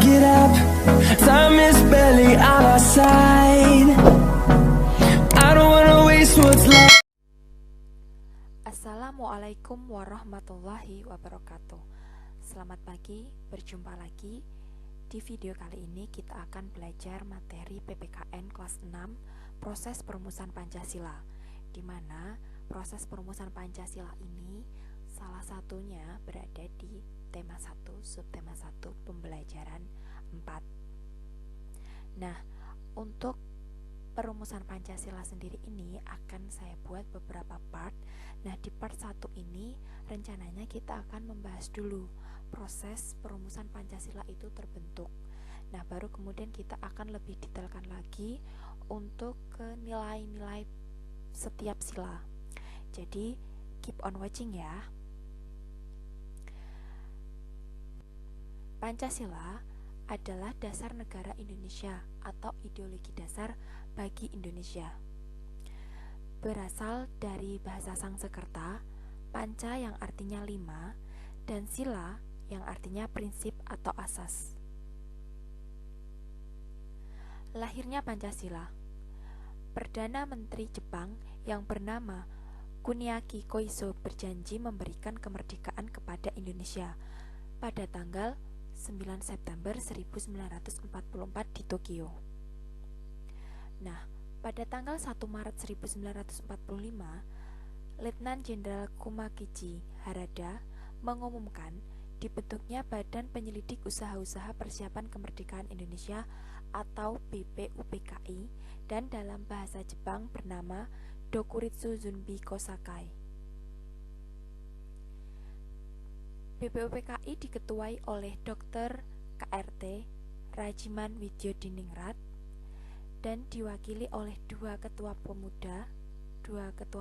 get up. Time is barely on our side. I don't wanna waste what's left. Assalamualaikum warahmatullahi wabarakatuh. Selamat pagi, berjumpa lagi. Di video kali ini kita akan belajar materi PPKN kelas 6, proses perumusan Pancasila, di mana proses perumusan Pancasila ini salah satunya berada di tema 1, subtema 1, pembelajaran 4. Nah, untuk perumusan Pancasila sendiri ini akan saya buat beberapa part. Nah, di part 1 ini rencananya kita akan membahas dulu proses perumusan Pancasila itu terbentuk. Nah, baru kemudian kita akan lebih detailkan lagi untuk ke nilai-nilai setiap sila. Jadi, keep on watching ya. Pancasila adalah dasar negara Indonesia atau ideologi dasar bagi Indonesia. Berasal dari bahasa Sangsekerta, panca yang artinya 5 dan sila yang artinya prinsip atau asas. Lahirnya Pancasila. Perdana Menteri Jepang yang bernama Kuniaki Koiso berjanji memberikan kemerdekaan kepada Indonesia pada tanggal 9 September 1944 di Tokyo. Nah, pada tanggal 1 Maret 1945, Letnan Jenderal Kumakichi Harada mengumumkan dibentuknya Badan Penyelidik Usaha-Usaha Persiapan Kemerdekaan Indonesia atau BPUPKI dan dalam bahasa Jepang bernama Dokuritsu Zunbi Kosakai. BPUPKI diketuai oleh Dr. KRT Rajiman Widyodiningrat dan diwakili oleh dua ketua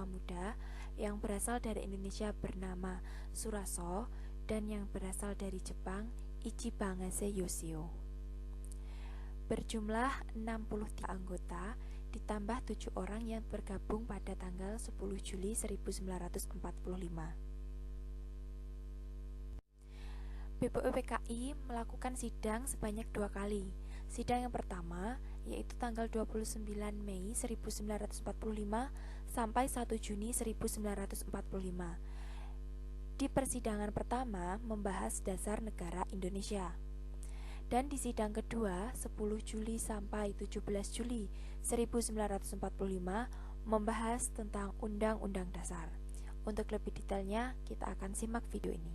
muda yang berasal dari Indonesia bernama Suraso dan yang berasal dari Jepang Ichibangase Yoshio. Berjumlah 63 anggota ditambah 7 orang yang bergabung pada tanggal 10 Juli 1945. BPUPKI melakukan sidang sebanyak 2 kali. Sidang yang pertama yaitu tanggal 29 Mei 1945 sampai 1 Juni 1945. Di persidangan pertama membahas dasar negara Indonesia. Dan di sidang kedua 10 Juli sampai 17 Juli 1945 membahas tentang Undang-Undang Dasar. Untuk lebih detailnya kita akan simak video ini.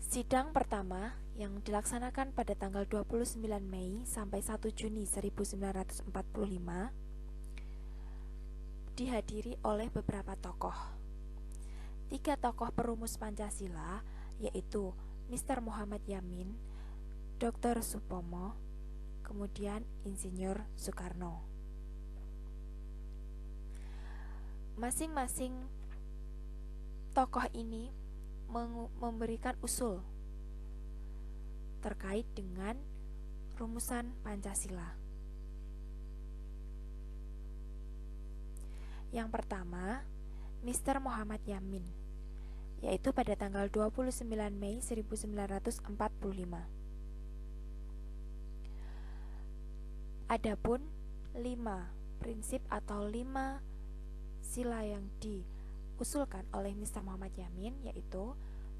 Sidang pertama yang dilaksanakan pada tanggal 29 Mei sampai 1 Juni 1945 dihadiri oleh beberapa tokoh. 3 tokoh perumus Pancasila yaitu Mr. Muhammad Yamin, Dr. Supomo, kemudian Insinyur Soekarno. Masing-masing tokoh ini memberikan usul terkait dengan rumusan Pancasila. Yang pertama, Mr. Muhammad Yamin, yaitu pada tanggal 29 Mei 1945. Adapun 5 prinsip atau 5 sila yang diusulkan oleh Mr. Muhammad Yamin yaitu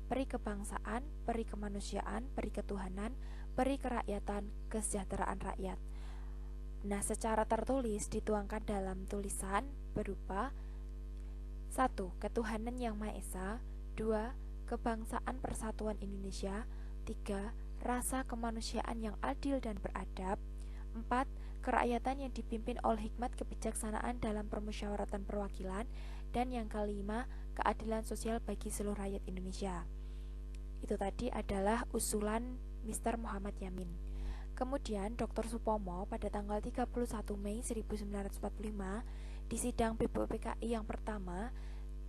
peri kebangsaan, peri kemanusiaan, peri ketuhanan, peri kerakyatan, kesejahteraan rakyat. Nah, secara tertulis dituangkan dalam tulisan berupa 1. Ketuhanan yang Maha Esa, 2. Kebangsaan Persatuan Indonesia, 3. Rasa kemanusiaan yang adil dan beradab, 4. Kerakyatan yang dipimpin oleh hikmat kebijaksanaan dalam permusyawaratan perwakilan, dan yang kelima, keadilan sosial bagi seluruh rakyat Indonesia. Itu tadi adalah usulan Mr. Muhammad Yamin. Kemudian Dr. Supomo pada tanggal 31 Mei 1945 di sidang BPUPKI yang pertama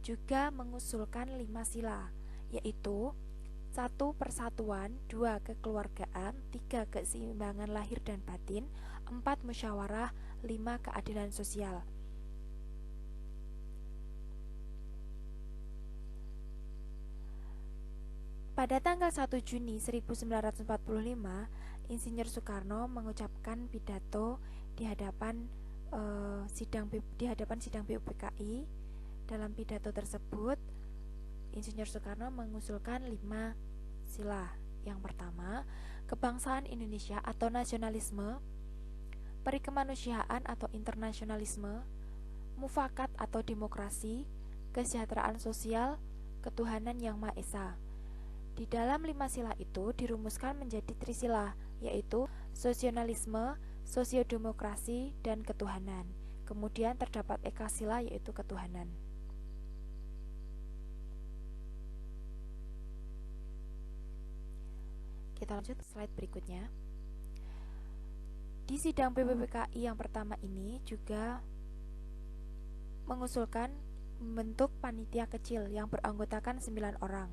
juga mengusulkan 5 sila, yaitu 1. Persatuan, 2. Kekeluargaan, 3. Keseimbangan lahir dan batin, 4. Musyawarah, 5. Keadilan sosial. Pada tanggal 1 Juni 1945, Insinyur Soekarno mengucapkan pidato di hadapan sidang BPUPKI. Dalam pidato tersebut, Insinyur Soekarno mengusulkan 5 sila. Yang pertama, kebangsaan Indonesia atau nasionalisme, perikemanusiaan atau internasionalisme, mufakat atau demokrasi, kesejahteraan sosial, ketuhanan yang Maha Esa. Di dalam 5 sila itu dirumuskan menjadi trisila, yaitu sosionalisme, sosiodemokrasi, dan ketuhanan. Kemudian terdapat ekasila, yaitu ketuhanan. Kita lanjut slide berikutnya. Di sidang BPUPKI yang pertama ini juga mengusulkan membentuk panitia kecil yang beranggotakan 9 orang.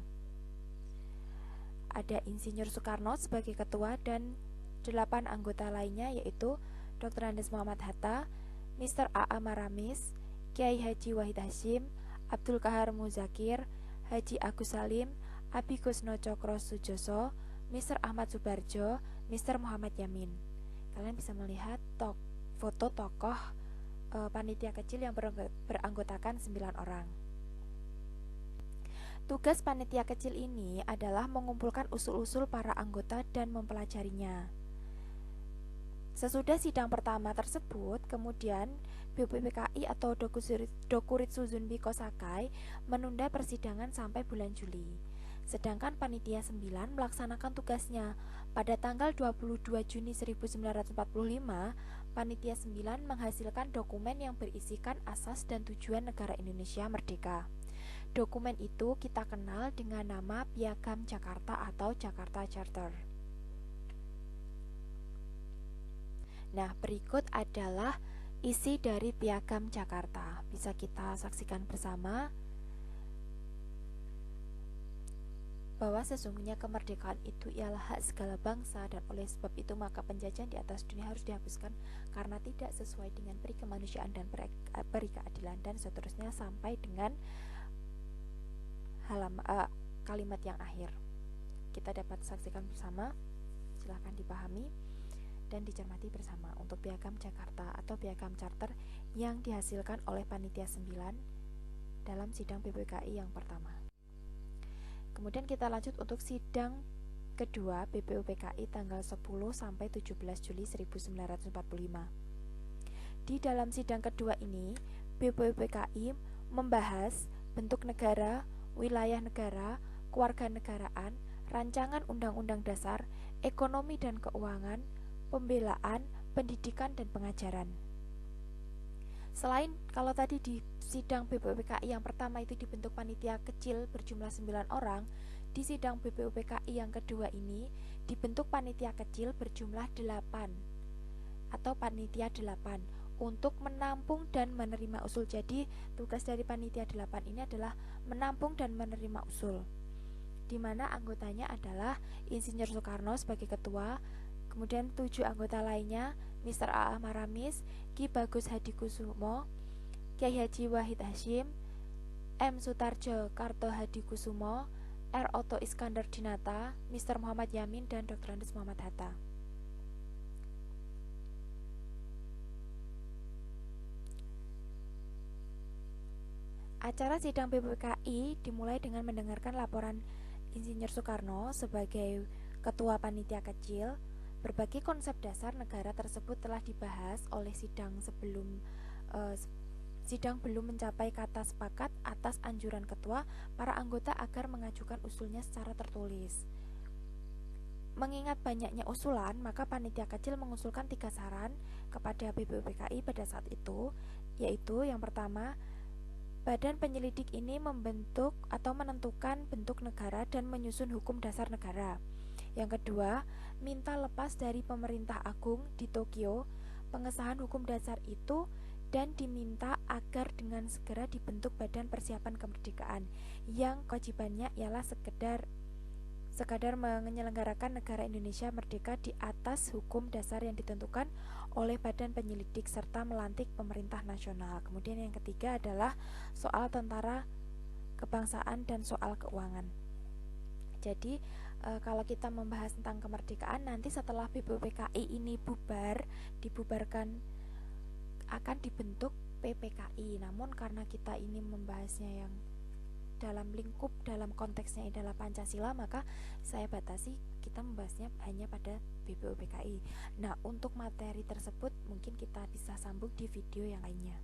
Ada Insinyur Soekarno sebagai ketua dan 8 anggota lainnya, yaitu Dr. Andes Muhammad Hatta, Mr. A.A. Maramis, Kiai Haji Wahid Hashim, Abdul Kahar Muzakir, Haji Agus Salim, Abi Kusno Cokro Sujoso, Mr. Ahmad Subarjo, Mr. Muhammad Yamin. Kalian bisa melihat foto tokoh panitia kecil yang beranggotakan 9 orang. Tugas panitia kecil ini adalah mengumpulkan usul-usul para anggota dan mempelajarinya. Sesudah sidang pertama tersebut, kemudian BPUPKI atau Dokuritsu Zunbi Kosakai menunda persidangan sampai bulan Juli. Sedangkan panitia 9 melaksanakan tugasnya. Pada tanggal 22 Juni 1945, panitia 9 menghasilkan dokumen yang berisikan asas dan tujuan negara Indonesia merdeka. Dokumen itu kita kenal dengan nama Piagam Jakarta atau Jakarta Charter. Nah, berikut adalah isi dari Piagam Jakarta. Bisa kita saksikan bersama bahwa sesungguhnya kemerdekaan itu ialah hak segala bangsa, dan oleh sebab itu maka penjajahan di atas dunia harus dihapuskan karena tidak sesuai dengan peri kemanusiaan dan peri keadilan, dan seterusnya sampai dengan kalimat yang akhir. Kita dapat saksikan bersama, silahkan dipahami dan dicermati bersama untuk Piagam Jakarta atau Piagam Charter yang dihasilkan oleh panitia 9 dalam sidang BPUPKI yang pertama. Kemudian kita lanjut untuk sidang kedua BPUPKI tanggal 10 sampai 17 Juli 1945. Di dalam sidang kedua ini, BPUPKI membahas bentuk negara, wilayah negara, kewarganegaraan, rancangan undang-undang dasar, ekonomi dan keuangan, pembelaan, pendidikan dan pengajaran. Selain kalau tadi di sidang BPUPKI yang pertama itu dibentuk panitia kecil berjumlah 9 orang, di sidang BPUPKI yang kedua ini dibentuk panitia kecil berjumlah 8 atau panitia 8 untuk menampung dan menerima usul. Jadi tugas dari panitia 8 ini adalah menampung dan menerima usul, di mana anggotanya adalah Insinyur Soekarno sebagai ketua, kemudian 7 anggota lainnya Mr. A.A. Maramis, Ki Bagus Hadikusumo, Kiai Haji Wahid Hashim, M. Sutarjo Karto Hadikusumo, R. Oto Iskandar Dinata, Mr. Muhammad Yamin, dan Dr. Andes Muhammad Hatta. Acara sidang BPUPKI dimulai dengan mendengarkan laporan Insinyur Soekarno sebagai ketua panitia kecil. Berbagai konsep dasar negara tersebut telah dibahas oleh sidang belum mencapai kata sepakat atas anjuran ketua para anggota agar mengajukan usulnya secara tertulis. Mengingat banyaknya usulan, maka panitia kecil mengusulkan 3 saran kepada BPUPKI pada saat itu, yaitu yang pertama, badan penyelidik ini membentuk atau menentukan bentuk negara dan menyusun hukum dasar negara. Yang kedua, minta lepas dari pemerintah agung di Tokyo pengesahan hukum dasar itu dan diminta agar dengan segera dibentuk badan persiapan kemerdekaan yang kewajibannya ialah sekadar menyelenggarakan negara Indonesia merdeka di atas hukum dasar yang ditentukan oleh badan penyelidik serta melantik pemerintah nasional. Kemudian yang ketiga adalah soal tentara kebangsaan dan soal keuangan. Jadi kalau kita membahas tentang kemerdekaan, nanti setelah BPUPKI ini dibubarkan, akan dibentuk PPKI. Namun karena kita ini membahasnya yang dalam konteksnya adalah Pancasila, maka saya batasi kita membahasnya hanya pada BPUPKI. Nah, untuk materi tersebut mungkin kita bisa sambung di video yang lainnya.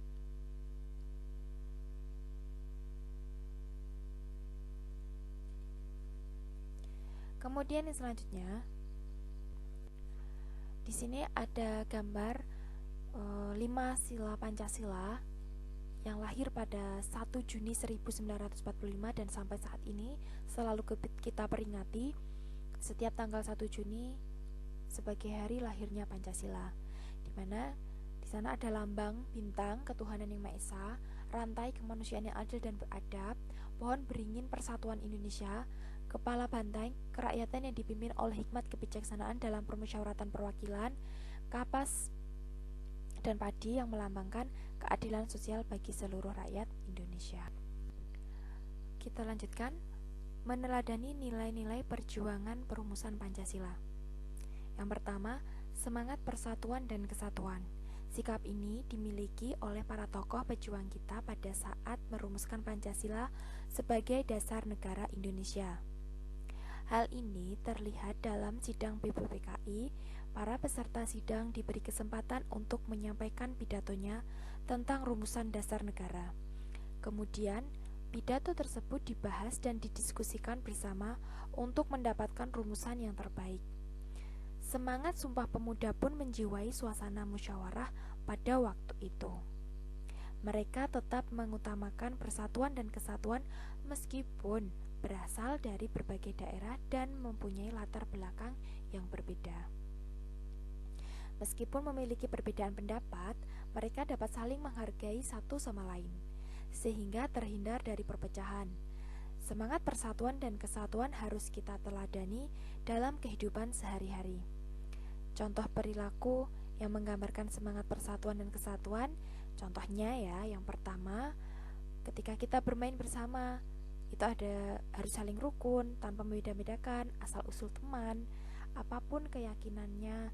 Kemudian yang selanjutnya, di sini ada gambar 5 sila Pancasila yang lahir pada 1 Juni 1945 dan sampai saat ini selalu kita peringati setiap tanggal 1 Juni sebagai hari lahirnya Pancasila, di mana di sana ada lambang bintang ketuhanan yang Maha Esa, rantai kemanusiaan yang adil dan beradab, pohon beringin persatuan Indonesia, kepala banteng kerakyatan yang dipimpin oleh hikmat kebijaksanaan dalam permusyawaratan perwakilan, kapas dan padi yang melambangkan keadilan sosial bagi seluruh rakyat Indonesia. Kita lanjutkan, meneladani nilai-nilai perjuangan perumusan Pancasila. Yang pertama, semangat persatuan dan kesatuan. Sikap ini dimiliki oleh para tokoh pejuang kita pada saat merumuskan Pancasila sebagai dasar negara Indonesia. Hal ini terlihat dalam sidang BPUPKI. Para peserta sidang diberi kesempatan untuk menyampaikan pidatonya tentang rumusan dasar negara. Kemudian, pidato tersebut dibahas dan didiskusikan bersama untuk mendapatkan rumusan yang terbaik. Semangat Sumpah Pemuda pun menjiwai suasana musyawarah pada waktu itu. Mereka tetap mengutamakan persatuan dan kesatuan meskipun berasal dari berbagai daerah dan mempunyai latar belakang yang berbeda. Meskipun memiliki perbedaan pendapat, mereka dapat saling menghargai satu sama lain, sehingga terhindar dari perpecahan. Semangat persatuan dan kesatuan harus kita teladani dalam kehidupan sehari-hari. Contoh perilaku yang menggambarkan semangat persatuan dan kesatuan, contohnya ya, yang pertama, ketika kita bermain bersama, itu harus saling rukun, tanpa membeda-bedakan asal-usul teman, apapun keyakinannya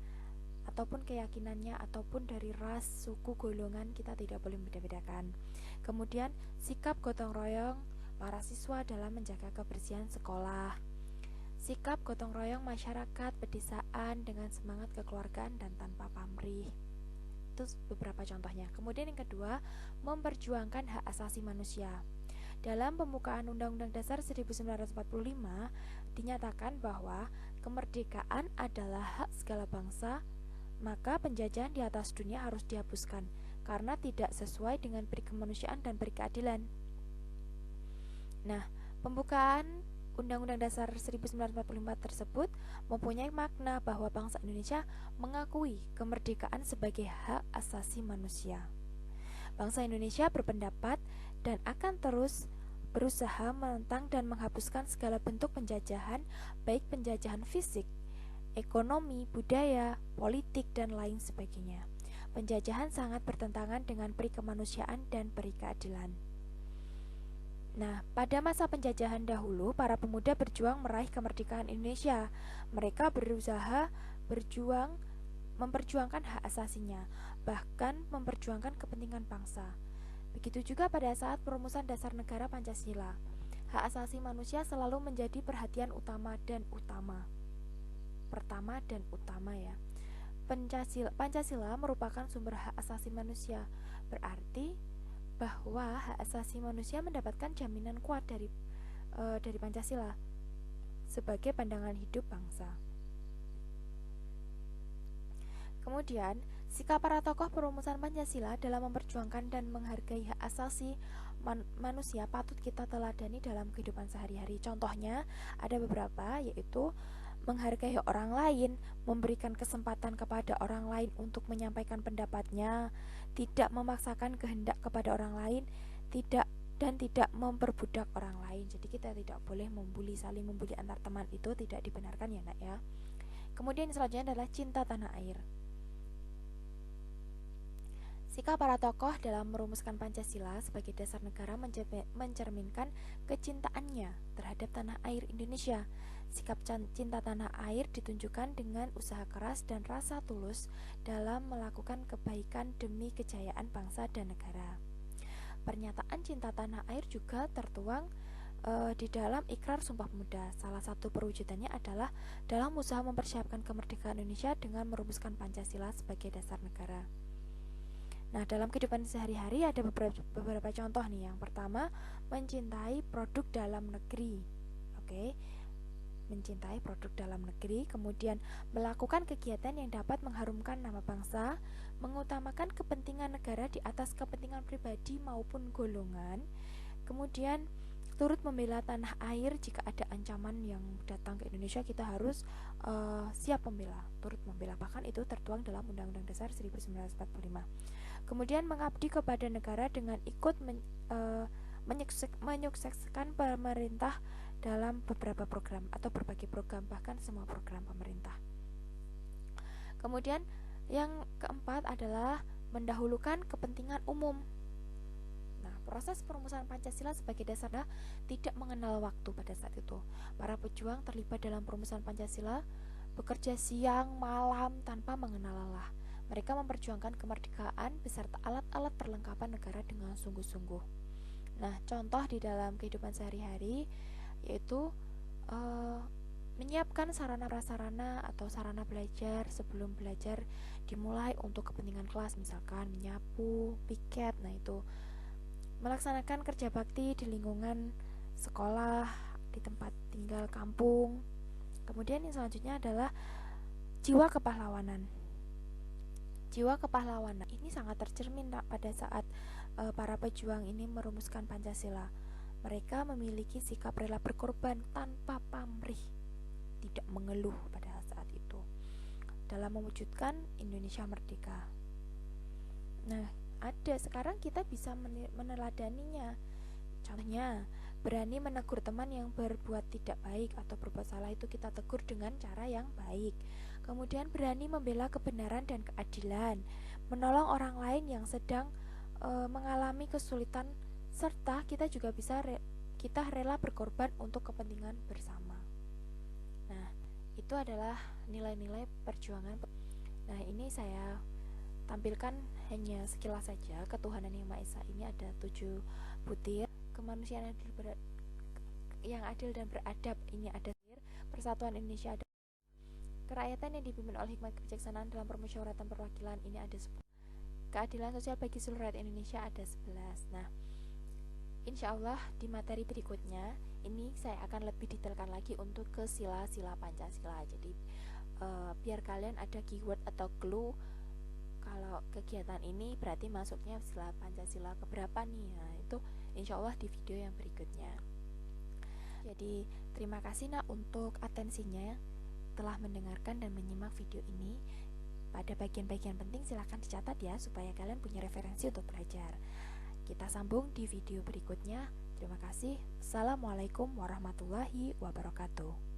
ataupun dari ras, suku, golongan, kita tidak boleh membeda-bedakan. Kemudian sikap gotong royong para siswa dalam menjaga kebersihan sekolah, sikap gotong royong masyarakat pedesaan dengan semangat kekeluargaan dan tanpa pamrih. Itu beberapa contohnya. Kemudian yang kedua, memperjuangkan hak asasi manusia. Dalam pembukaan Undang-Undang Dasar 1945 dinyatakan bahwa kemerdekaan adalah hak segala bangsa, maka penjajahan di atas dunia harus dihapuskan karena tidak sesuai dengan peri kemanusiaan dan peri keadilan. Nah, pembukaan Undang-Undang Dasar 1945 tersebut mempunyai makna bahwa bangsa Indonesia mengakui kemerdekaan sebagai hak asasi manusia. Bangsa Indonesia berpendapat dan akan terus berusaha menentang dan menghapuskan segala bentuk penjajahan, baik penjajahan fisik, ekonomi, budaya, politik, dan lain sebagainya. Penjajahan sangat bertentangan dengan peri kemanusiaan dan peri keadilan. Nah, pada masa penjajahan dahulu, para pemuda berjuang meraih kemerdekaan Indonesia. Mereka berusaha memperjuangkan hak asasinya, bahkan memperjuangkan kepentingan bangsa. Begitu juga pada saat perumusan dasar negara Pancasila. Hak asasi manusia selalu menjadi perhatian utama ya. Pancasila merupakan sumber hak asasi manusia, berarti bahwa hak asasi manusia mendapatkan jaminan kuat dari Pancasila sebagai pandangan hidup bangsa. Kemudian, sikap para tokoh perumusan Pancasila dalam memperjuangkan dan menghargai hak asasi manusia patut kita teladani dalam kehidupan sehari-hari. Contohnya ada beberapa, yaitu menghargai orang lain, memberikan kesempatan kepada orang lain untuk menyampaikan pendapatnya, tidak memaksakan kehendak kepada orang lain, tidak memperbudak orang lain. Jadi kita tidak boleh saling membuli antar teman, itu tidak dibenarkan ya nak ya. Kemudian selanjutnya adalah cinta tanah air. Sikap para tokoh dalam merumuskan Pancasila sebagai dasar negara mencerminkan kecintaannya terhadap tanah air Indonesia. Sikap cinta tanah air ditunjukkan dengan usaha keras dan rasa tulus dalam melakukan kebaikan demi kejayaan bangsa dan negara. Pernyataan cinta tanah air juga tertuang di dalam Ikrar Sumpah Pemuda. Salah satu perwujudannya adalah dalam usaha mempersiapkan kemerdekaan Indonesia dengan merumuskan Pancasila sebagai dasar negara. Nah, dalam kehidupan sehari-hari ada beberapa contoh nih. Yang pertama, mencintai produk dalam negeri. Oke. Mencintai produk dalam negeri, kemudian melakukan kegiatan yang dapat mengharumkan nama bangsa, mengutamakan kepentingan negara di atas kepentingan pribadi maupun golongan. Kemudian turut membela tanah air jika ada ancaman yang datang ke Indonesia, kita harus siap membela, turut membela. Bahkan itu tertuang dalam Undang-Undang Dasar 1945. Kemudian mengabdi kepada negara dengan ikut menyukseskan pemerintah dalam beberapa program atau berbagai program, bahkan semua program pemerintah. Kemudian yang keempat adalah mendahulukan kepentingan umum. Nah, proses perumusan Pancasila sebagai dasar tidak mengenal waktu pada saat itu. Para pejuang terlibat dalam perumusan Pancasila bekerja siang malam tanpa mengenal lelah. Mereka memperjuangkan kemerdekaan beserta alat-alat perlengkapan negara dengan sungguh-sungguh. Nah, contoh di dalam kehidupan sehari-hari yaitu menyiapkan sarana-prasarana atau sarana belajar sebelum belajar dimulai untuk kepentingan kelas, misalkan menyapu, piket. Nah, itu melaksanakan kerja bakti di lingkungan sekolah, di tempat tinggal kampung. Kemudian yang selanjutnya adalah jiwa kepahlawanan. Jiwa kepahlawanan ini sangat tercermin pada saat para pejuang ini merumuskan Pancasila. Mereka memiliki sikap rela berkorban tanpa pamrih, tidak mengeluh pada saat itu dalam mewujudkan Indonesia merdeka. Nah, sekarang kita bisa meneladaninya. Contohnya, berani menegur teman yang berbuat tidak baik atau berbuat salah, itu kita tegur dengan cara yang baik. Kemudian berani membela kebenaran dan keadilan, menolong orang lain yang sedang mengalami kesulitan, serta kita juga bisa kita rela berkorban untuk kepentingan bersama. Nah, itu adalah nilai-nilai perjuangan. Nah, ini saya tampilkan hanya sekilas saja. Ketuhanan yang Maha Esa ini ada 7 butir. Kemanusiaan yang adil dan beradab ini ada. Persatuan Indonesia ada. Kerakyatan yang dipimpin oleh hikmat kebijaksanaan dalam permusyawaratan perwakilan ini ada 10. Keadilan sosial bagi seluruh rakyat Indonesia ada 11. Nah, insya Allah di materi berikutnya ini saya akan lebih detailkan lagi untuk ke sila-sila Pancasila. Jadi biar kalian ada keyword atau clue kalau kegiatan ini berarti masuknya sila Pancasila keberapa nih. Nah, itu insya Allah di video yang berikutnya. Jadi terima kasih untuk atensinya, telah mendengarkan dan menyimak video ini. Pada bagian-bagian penting silahkan dicatat ya, supaya kalian punya referensi untuk belajar. Kita sambung di video berikutnya. Terima kasih. Assalamualaikum warahmatullahi wabarakatuh.